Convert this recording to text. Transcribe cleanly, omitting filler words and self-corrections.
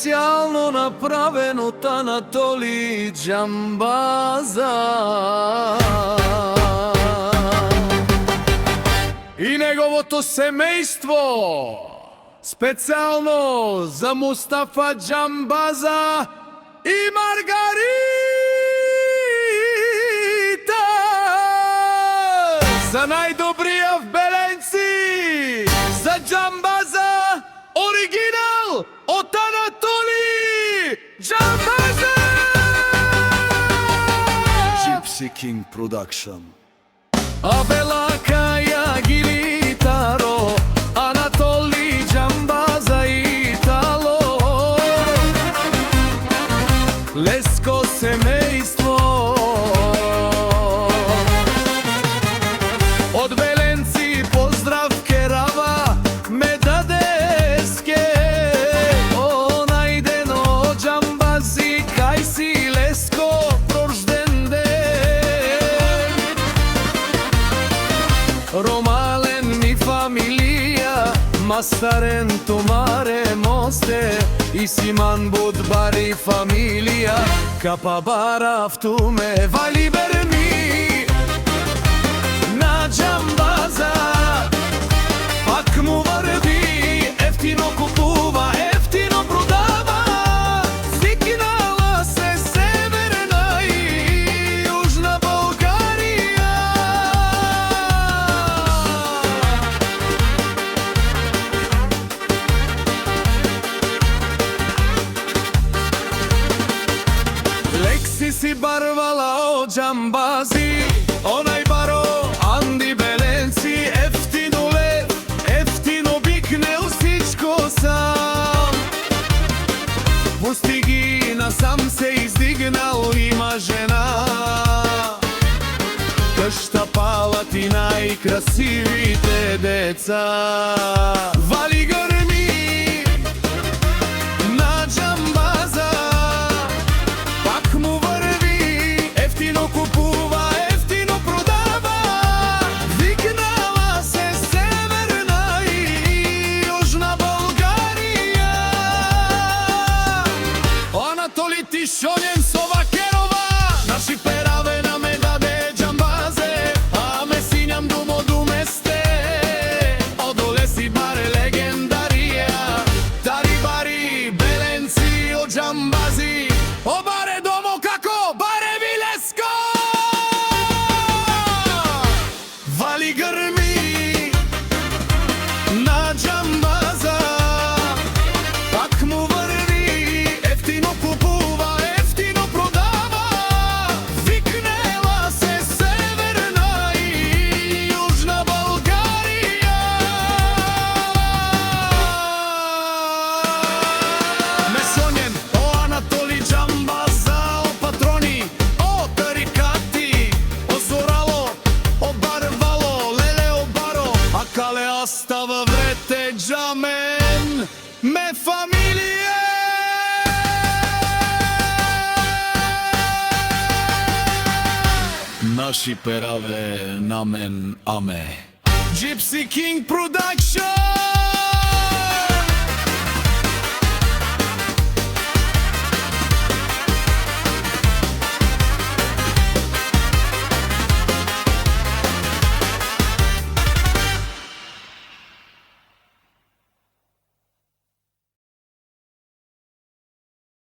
специјално направен од Анатолий Џамбаза и неговото семејство, специјално за Мустафа Џамбаза и Маргарита, за најдобрија в Беленци, за Џамбаза, оригинал од Анатолий Џамбаза. Gypsy King Production. Абела Каја Гилитаро, Анатолий Џамбаза Итало, Леско семејство од Беленци, поздрав Керава ме дадеске, онајдено Џамбази кај си Леско рожден ден. Ромален ми фамилија, Мастарен Томаре Мосте, и Симан Будбари фамилија, Капа Барафтуме Вали Берми на Џамбаза, пак му врви, ефтино купува, ефтино продава, свикнала се северна и јужна Българија. Лекси си барвала од Џамбази, онај баро Анди Беленци, ефтино лев, ефтино бикнел сичко сам. Пусти ги насам се издигнал, има жена, Кшта палати најкрасивите деца. Вали грми на Џамбаза, пак му врви, ефтино купува, ефтино продава, викнала се северна и јужна Българија. Анатолий Тишонен со Вакерова, наши пераве на ме даде Џамбазе, а ме сињам думо думесте, одоле си баре легендарија, тари бари Беленци од Џамбази, обаре домо како баре Вилеско. Вали грми на Џамбаза, пак му врви, ефтино купува, ефтино продава, викнела се северна и јужна Българија. Месонен о Анатолий Џамбаза, о патрони, о тарикати, о зорало, о барвало, леле о баро, а кале остава врете Џамен ме фамилија. Наши пераве на мен аме. Gypsy King Production.